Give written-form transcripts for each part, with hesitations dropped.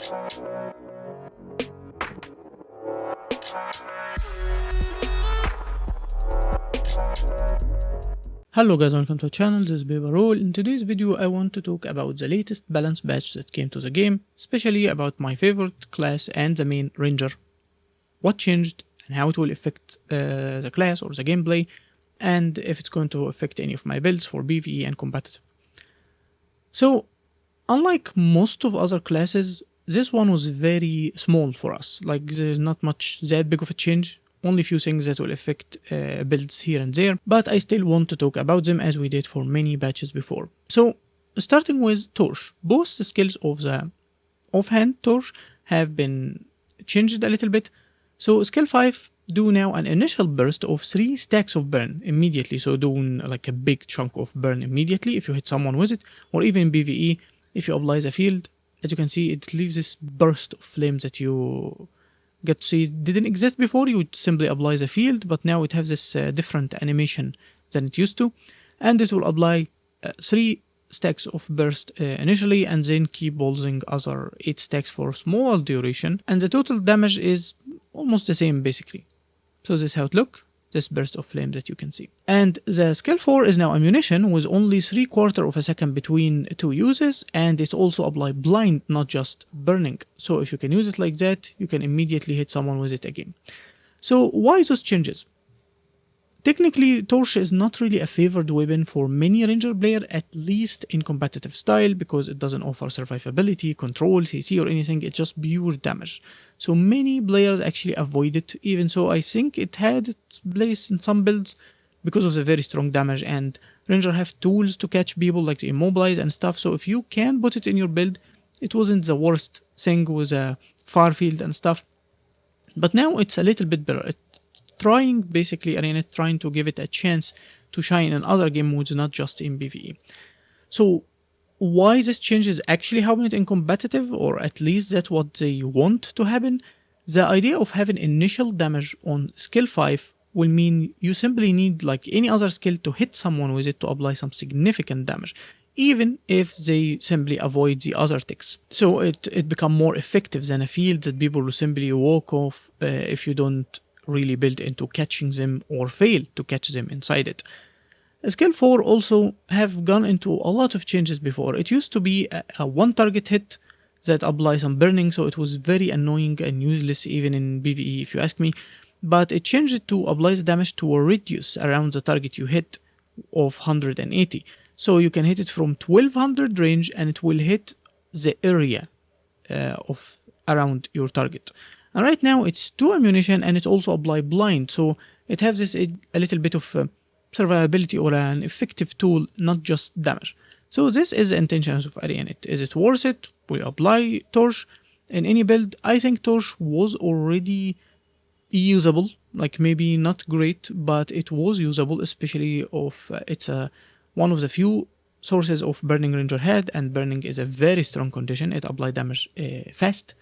Hello guys, welcome to the channel. This is WvW. In today's video I want to talk about the latest balance patch that came to the game, especially about my favorite class and the main ranger. What changed and how it will affect the class or the gameplay, and if it's going to affect any of my builds for PvE and competitive. So, unlike most of other classes, this one was very small for us. Like, there's not much that big of a change. Only few things that will affect builds here and there, but I still want to talk about them as we did for many patches before. So, starting with Torch. Both the skills of the offhand Torch have been changed a little bit. So, skill 5 do now an initial burst of 3 stacks of burn immediately, so doing like a big chunk of burn immediately if you hit someone with it, or even in PvE, if you apply the field. As you can see, it leaves this burst of flames that you get to see. It didn't exist before. You would simply apply the field, but now it has this different animation than it used to, and it will apply 3 stacks of burst initially, and then keep bolting other 8 stacks for smaller duration, and the total damage is almost the same basically. So this is how it looks, this burst of flame that you can see. And the skill 4 is now ammunition with only 3/4 of a second between 2 uses, and it also applies blind, not just burning. So if you can use it like that, you can immediately hit someone with it again. So why those changes? Technically, Torch is not really a favored weapon for many ranger players, at least in competitive style, because it doesn't offer survivability, control, CC or anything, it's just pure damage. So many players actually avoid it, even so I think it had its place in some builds because of the very strong damage, and ranger have tools to catch people like to immobilize and stuff, so if you can put it in your build, it wasn't the worst thing with a far field and stuff. But now it's a little bit better. Trying basically Arena trying to give it a chance to shine in other game modes, not just in PvE. So why this change is actually happening in competitive, or at least that's what they want to happen. The idea of having initial damage on skill 5 will mean you simply need, like any other skill, to hit someone with it to apply some significant damage, even if they simply avoid the other ticks. So it become more effective than a field that people will simply walk off if you don't really build into catching them or fail to catch them inside it. Skill 4 also have gone into a lot of changes before. It used to be a one target hit that applies some burning, so it was very annoying and useless even in PvE if you ask me, but it changed it to apply the damage to a radius around the target you hit of 180. So you can hit it from 1200 range and it will hit the area of around your target. And right now it's 2 ammunition and it also applies blind, so it has this a little bit of survivability or an effective tool, not just damage. So this is the intentions of Arena. Is it worth it? We apply Torch in any build. I think Torch was already usable, like maybe not great, but it was usable, especially of it's one of the few sources of burning ranger had, and burning is a very strong condition. It applies damage fast.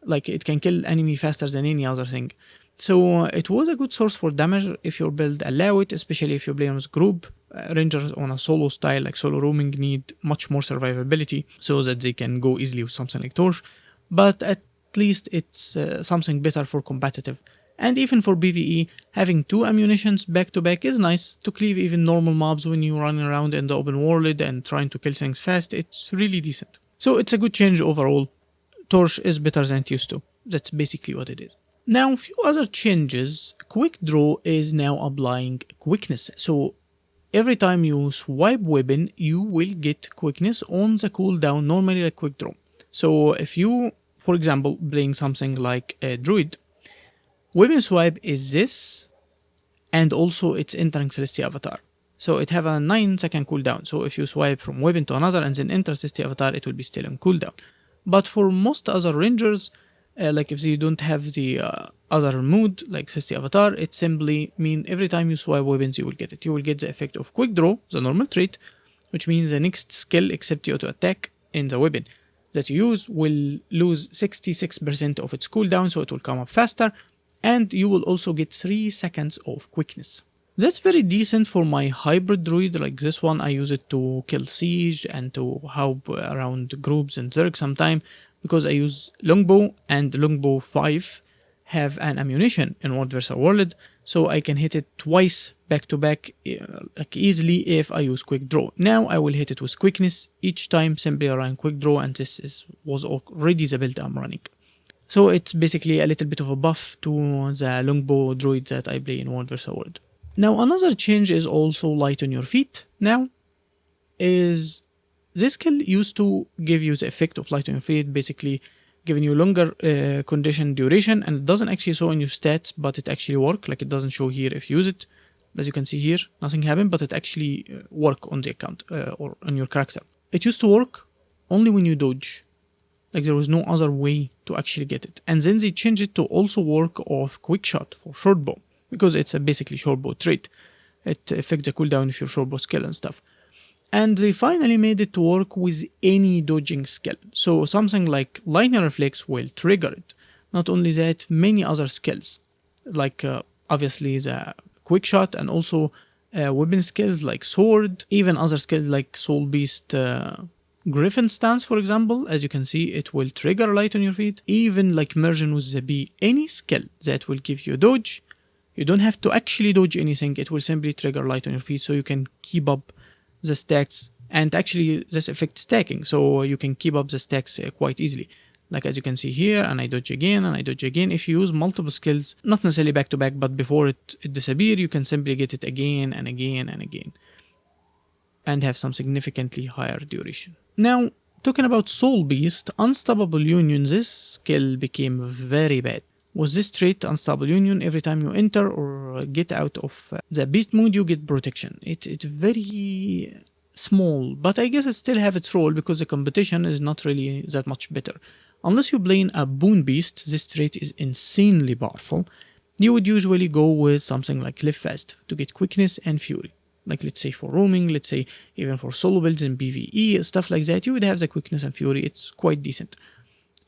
Like it can kill enemy faster than any other thing. So it was a good source for damage if your build allow it, especially if you play on a group. Rangers on a solo style like solo roaming need much more survivability so that they can go easily with something like Torch. But at least it's something better for competitive. And even for PvE, having 2 ammunitions back to back is nice to cleave even normal mobs when you're running around in the open world and trying to kill things fast. It's really decent. So it's a good change overall. Torch is better than it used to. That's basically what it is. Now, a few other changes. Quick Draw is now applying quickness. So every time you swipe weapon, you will get quickness on the cooldown, normally like Quick Draw. So if you, for example, playing something like a Druid, weapon swipe is this, and also it's entering Celestia Avatar. So it have a 9-second cooldown. So if you swipe from weapon to another and then enter Celestia Avatar, it will be still on cooldown. But for most other rangers, like if you don't have the other mood, like Celestia Avatar, it simply means every time you swipe weapons, you will get it. You will get the effect of Quick Draw, the normal trait, which means the next skill except the auto attack in the weapon that you use will lose 66% of its cooldown, so it will come up faster, and you will also get 3 seconds of quickness. That's very decent for my hybrid druid. Like this one, I use it to kill siege and to help around groups and zerg sometime, because I use longbow, and longbow 5 have an ammunition in World vs World, so I can hit it twice back to back like easily if I use quick draw. Now I will hit it with quickness each time, simply run quick draw, and was already the build I'm running. So it's basically a little bit of a buff to the longbow druid that I play in World vs World. Now another change is also light on your feet. Now is this skill used to give you the effect of light on your feet, basically giving you longer condition duration, and it doesn't actually show in your stats, but it actually work. Like it doesn't show here if you use it. As you can see here, nothing happened, but it actually work on the account or on your character. It used to work only when you dodge. Like there was no other way to actually get it. And then they changed it to also work off quick shot for short bow, because it's a basically short bow trait. It affects the cooldown of your short bow skill and stuff. And they finally made it to work with any dodging skill. So something like lightning reflex will trigger it. Not only that, many other skills, like obviously the quick shot, and also weapon skills like sword, even other skills like Soulbeast Griffin stance, for example. As you can see, it will trigger light on your feet. Even like merging with the bee, any skill that will give you dodge, you don't have to actually dodge anything, it will simply trigger light on your feet, so you can keep up the stacks. And actually this affects stacking, so you can keep up the stacks quite easily. Like as you can see here, and I dodge again, and I dodge again. If you use multiple skills, not necessarily back to back, but before it disappears, you can simply get it again and again and again, and have some significantly higher duration. Now, talking about Soulbeast, Unstoppable Union, this skill became very bad. With this trait, Unstoppable Union, every time you enter or get out of the beast mode, you get protection. It's very small, but I guess it still have its role, because the competition is not really that much better. Unless you play in a boon beast, this trait is insanely powerful. You would usually go with something like Live Fast to get quickness and fury. Like let's say for roaming, let's say even for solo builds in PvE, stuff like that, you would have the quickness and fury. It's quite decent.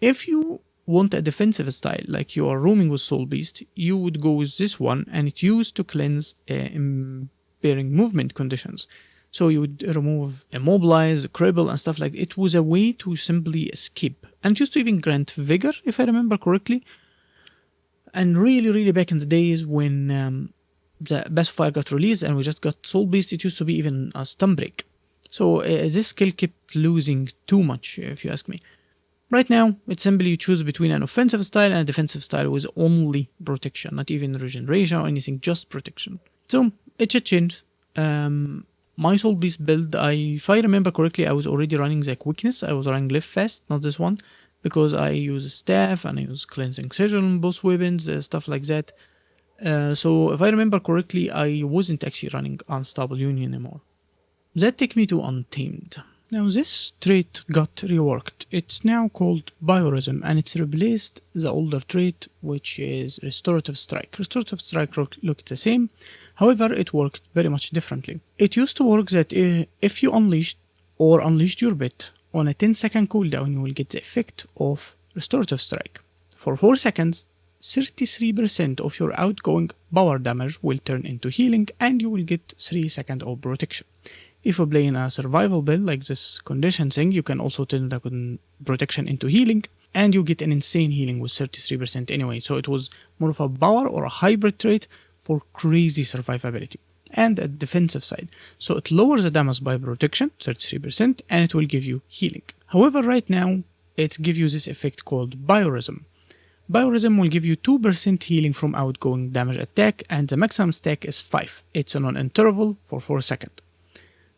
If you want a defensive style, like you are roaming with Soulbeast, you would go with this one, and it used to cleanse impairing movement conditions. So you would remove immobilize, cripple, and stuff like that. It was a way to simply escape, and it used to even grant vigor, if I remember correctly. And really back in the days when the Best of Fire got released and we just got Soulbeast, it used to be even a stun break. So this skill kept losing too much, if you ask me. Right now, it's simply you choose between an offensive style and a defensive style with only protection, not even regeneration or anything, just protection. So it's a change. My Soulbeast build, if I remember correctly, I was already running the quickness. I was running Live Fast, not this one, because I use staff and I use cleansing sigil on both weapons, stuff like that. So if I remember correctly, I wasn't actually running Unstoppable Union anymore. That takes me to Untamed. Now this trait got reworked. It's now called biorhythm, and it's replaced the older trait, which is Restorative Strike. Restorative Strike looked the same, however it worked very much differently. It used to work that if you unleashed your bit on a 10-second cooldown, you will get the effect of Restorative Strike. For 4 seconds, 33% of your outgoing power damage will turn into healing, and you will get 3 seconds of protection. If you play in a survival build like this condition thing, you can also turn the protection into healing, and you get an insane healing with 33% anyway. So it was more of a power or a hybrid trait for crazy survivability. And a defensive side. So it lowers the damage by protection, 33%, and it will give you healing. However, right now, it gives you this effect called biorhythm. Biorhythm will give you 2% healing from outgoing damage attack, and the maximum stack is 5. It's on an interval for 4 seconds.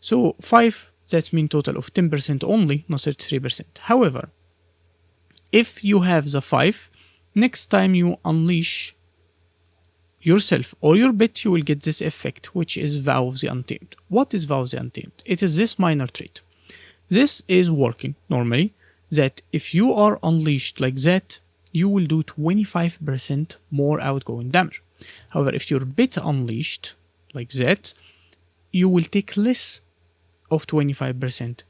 So 5, that means total of 10% only, not 33%. However, if you have the 5, next time you unleash yourself or your bit, you will get this effect, which is Vow of the Untamed. What is Vow of the Untamed? It is this minor trait. This is working normally, that if you are unleashed like that, you will do 25% more outgoing damage. However, if your bit unleashed like that, you will take less of 25%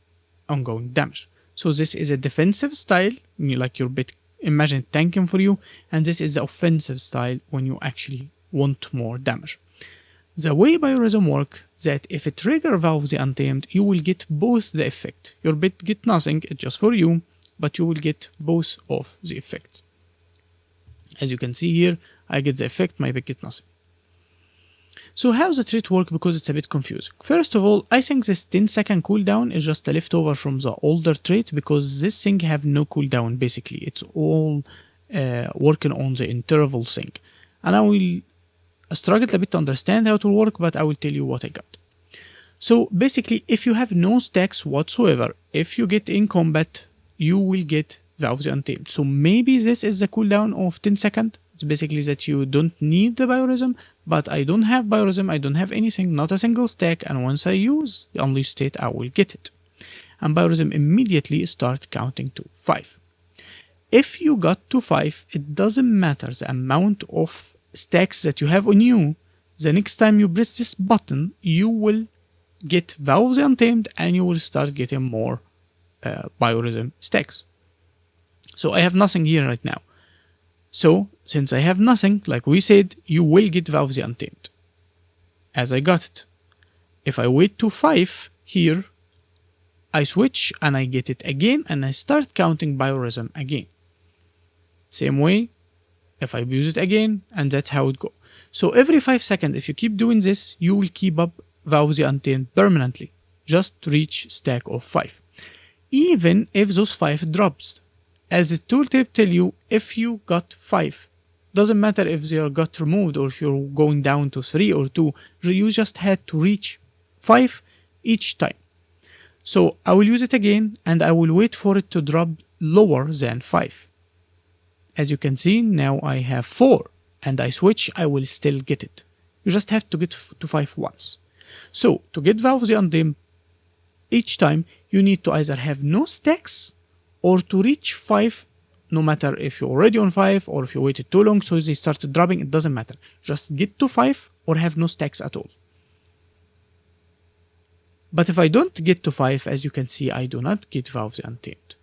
ongoing damage. So this is a defensive style, like your bit, imagine tanking for you, and this is the offensive style when you actually want more damage. The way biorhythm work, that if it trigger valve the Untamed, you will get both the effect. Your bit get nothing, it's just for you, but you will get both of the effect. As you can see here, I get the effect, my bit get nothing. So how the trait work, because it's a bit confusing. First of all, I think this 10-second cooldown is just a leftover from the older trait, because this thing have no cooldown basically. It's all working on the interval thing. And I will struggle a bit to understand how it will work, but I will tell you what I got. So basically, if you have no stacks whatsoever, if you get in combat, you will get Valve the Untamed. So maybe this is the cooldown of 10 seconds. It's basically that you don't need the biorhythm, but I don't have biorhythm, I don't have anything, not a single stack, and once I use the unleashed state, I will get it. And biorhythm immediately start counting to 5. If you got to 5, it doesn't matter the amount of stacks that you have on you. The next time you press this button, you will get Valve the Untamed and you will start getting more biorhythm stacks. So I have nothing here right now. So since I have nothing, like we said, you will get Valve the Untamed, as I got it. If I wait to 5 here, I switch and I get it again and I start counting biorhythm again. Same way, if I use it again, and that's how it goes. So every 5 seconds, if you keep doing this, you will keep up Valve the Untamed permanently, just to reach stack of 5. Even if those 5 drops. As the tooltip tell you, if you got 5, doesn't matter if they got removed or if you're going down to 3 or 2, you just had to reach 5 each time. So I will use it again and I will wait for it to drop lower than 5. As you can see, now I have 4 and I switch, I will still get it. You just have to get to 5 once. So to get Valve the Untamed each time, you need to either have no stacks or to reach 5, no matter if you're already on 5 or if you waited too long so they started dropping, it doesn't matter. Just get to 5 or have no stacks at all. But if I don't get to 5, as you can see, I do not get Valve the Untamed.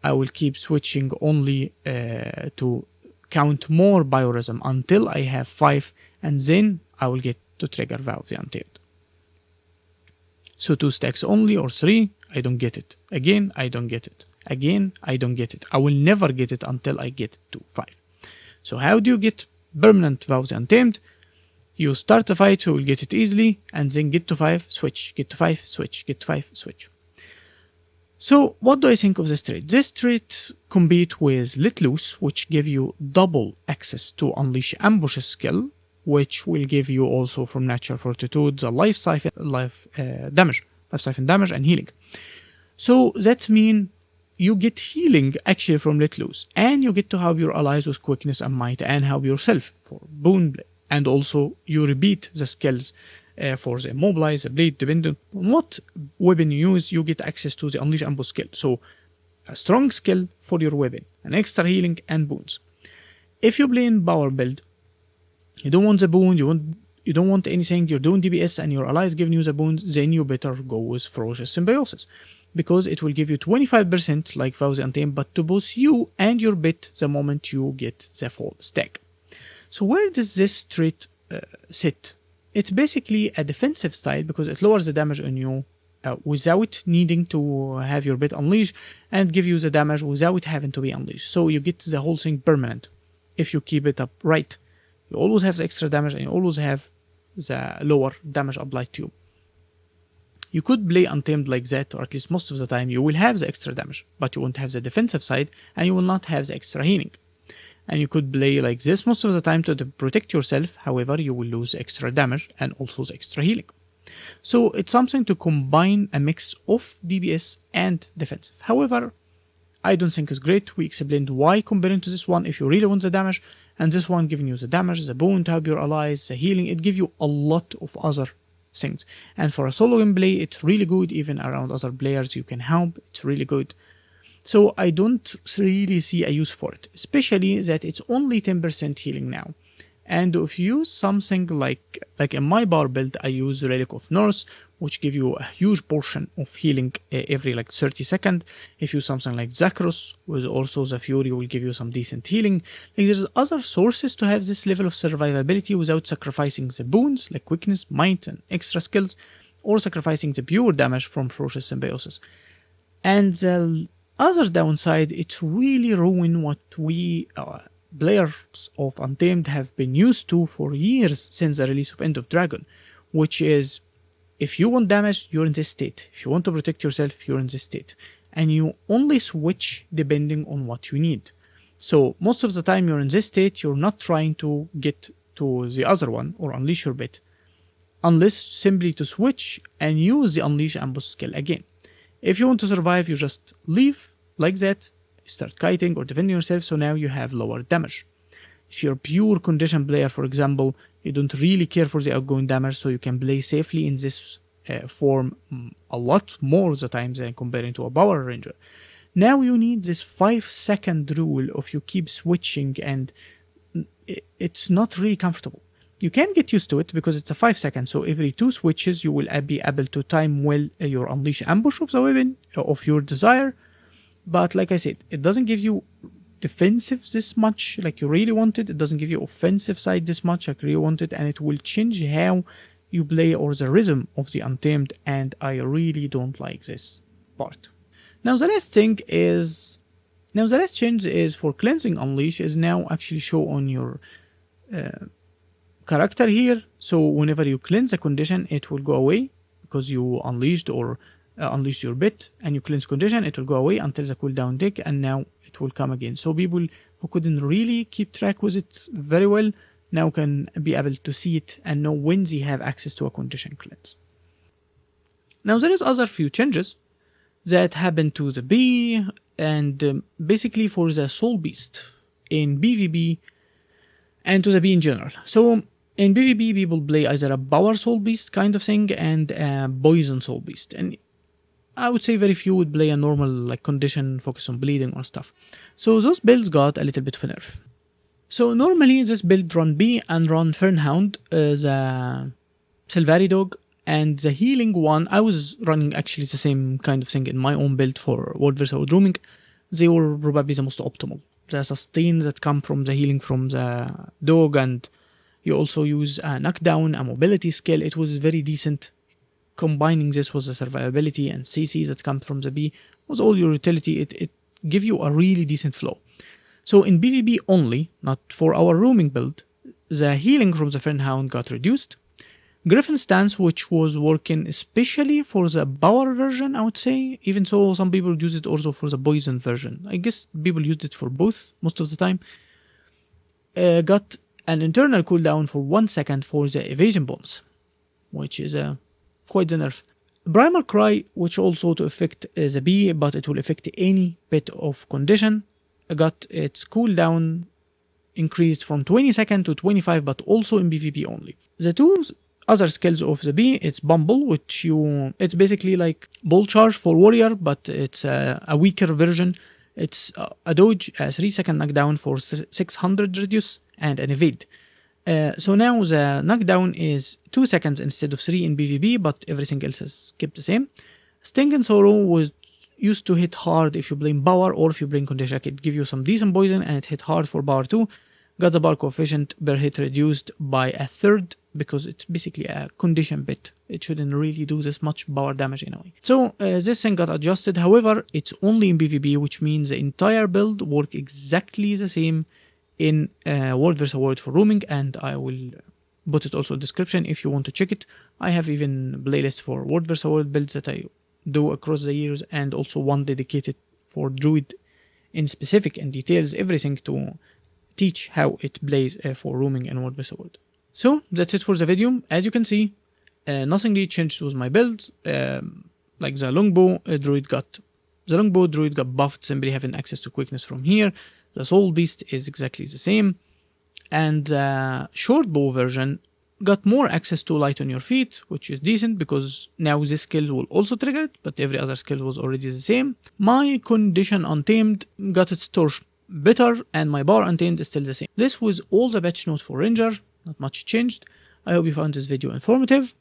I will keep switching only to count more biorhythm until I have 5, and then I will get to trigger Valve the Untamed. So 2 stacks only or 3, I don't get it. Again, I don't get it. Again, I don't get it. I will never get it until I get to 5. So how do you get permanent Valve the Untamed? You start a fight, you will get it easily, and then get to 5, switch, get to 5, switch, get to 5, switch. So what do I think of this trait? This trait compete with Let Loose, which give you double access to Unleash Ambush skill, which will give you also from Natural Fortitude the life siphon damage and healing. So that means you get healing actually from Let Loose, and you get to help your allies with quickness and might, and help yourself for Boon Blade. And also you repeat the skills for the Immobilize, the Blade, depending on what weapon you use, you get access to the Unleash Ambush skill. So a strong skill for your weapon, an extra healing and boons. If you play in power build, you don't want the boon, you don't want anything, you're doing DPS and your allies giving you the boons, then you better go with Ferocious Symbiosis, because it will give you 25% like Valve the Untamed, but to boost you and your bit the moment you get the full stack. So where does this trait sit? It's basically a defensive style because it lowers the damage on you without needing to have your bit unleashed, and give you the damage without having to be unleashed. So you get the whole thing permanent if you keep it up right. You always have the extra damage and you always have the lower damage applied to you. You could play Untamed like that, or at least most of the time you will have the extra damage, but you won't have the defensive side and you will not have the extra healing. And you could play like this most of the time to protect yourself, however you will lose extra damage and also the extra healing. So it's something to combine a mix of DPS and defensive. However, I don't think it's great. We explained why comparing to this one if you really want the damage, and this one giving you the damage, the boon to help your allies, the healing, it gives you a lot of other things. And for a solo gameplay, it's really good. Even around other players you can help, it's really good. So I don't really see a use for it, especially that it's only 10% healing now. And if you use something like in my bar build, I use Relic of North, which give you a huge portion of healing every like 30 seconds. If you use something like Zakros, with also the Fury will give you some decent healing. Like there's other sources to have this level of survivability without sacrificing the boons like quickness, might, and extra skills, or sacrificing the pure damage from Ferocious Symbiosis. And the other downside, it really ruins what we players of Untamed have been used to for years since the release of End of Dragon, which is if you want damage, you're in this state. If you want to protect yourself, you're in this state. And you only switch depending on what you need. So most of the time you're in this state, you're not trying to get to the other one or unleash your bit, unless simply to switch and use the unleash ambush skill again. If you want to survive, you just leave like that, start kiting or defending yourself, so now you have lower damage. If you're a pure condition player, for example, you don't really care for the outgoing damage, so you can play safely in this form a lot more the time than comparing to a power ranger. Now you need this 5-second rule of you keep switching, and it's not really comfortable. You can get used to it because it's a 5 seconds, so every 2 switches you will be able to time well your unleash ambush of the weapon of your desire. But like I said, it doesn't give you defensive this much like you really wanted. It doesn't give you offensive side this much like you really wanted, and it will change how you play or the rhythm of the Untamed, and I really don't like this part. Now the last change is for cleansing unleash is now actually show on your character here. So whenever you cleanse a condition, it will go away because you unleashed or unleash your bit and you cleanse condition, it will go away until the cooldown tick, and now it will come again. So people who couldn't really keep track with it very well now can be able to see it and know when they have access to a condition cleanse. Now there is other few changes that happen to the B and basically for the Soulbeast in BvB and to the B in general. So in BvB people play either a power Soulbeast kind of thing and a poison Soulbeast, and I would say very few would play a normal like condition focus on bleeding or stuff. So those builds got a little bit of a nerf. So normally this build run B and run Fernhound, the Silvari dog, and the healing one. I was running actually the same kind of thing in my own build for World vs. World roaming. They were probably the most optimal. The sustain that come from the healing from the dog, and you also use a knockdown, a mobility skill. It was very decent. Combining this with the survivability and CC that comes from the B was all your utility. It give you a really decent flow. So in BvB only, not for our roaming build, the healing from the Fernhound got reduced. Griffin Stance, which was working especially for the power version, I would say, even so some people use it also for the poison version. I guess people used it for both most of the time. Got an internal cooldown for 1 second for the evasion bonus, which is quite the nerf. Primal Cry, which also to affect the B, but it will affect any bit of condition, got its cooldown increased from 20 seconds to 25, but also in BvB only. The two other skills of the B, it's Bumble, which it's basically like Ball Charge for Warrior, but it's a weaker version. It's a dodge, a 3-second knockdown for 600 reduce, and an evade. So now the knockdown is 2 seconds instead of 3 in BvB, but everything else is kept the same. Sting and Sorrow was used to hit hard if you blame power or if you blame condition. It give you some decent poison and it hit hard for power too. Got the power coefficient per hit reduced by 1/3 because it's basically a condition bit. It shouldn't really do this much power damage anyway. So this thing got adjusted. However, it's only in BvB, which means the entire build work exactly the same in World vs. World for roaming, and I will put it also in the description if you want to check it. I have even playlists for World vs. World builds that I do across the years, and also one dedicated for Druid in specific and details everything to teach how it plays for roaming in World vs. World. So that's it for the video. As you can see, nothing really changed with my build. Like the longbow druid got buffed, simply having access to quickness from here. The Soulbeast is exactly the same, and the short bow version got more access to light on your feet, which is decent because now this skill will also trigger it, but every other skill was already the same. My condition Untamed got its torch better, and my bar Untamed is still the same. This was all the patch notes for Ranger, not much changed. I hope you found this video informative.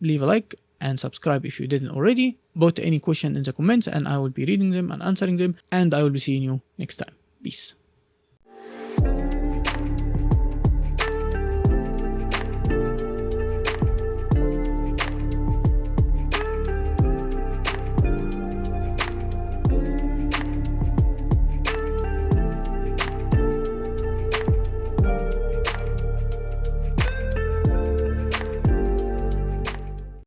Leave a like and subscribe if you didn't already. Put any question in the comments and I will be reading them and answering them, and I will be seeing you next time. Peace.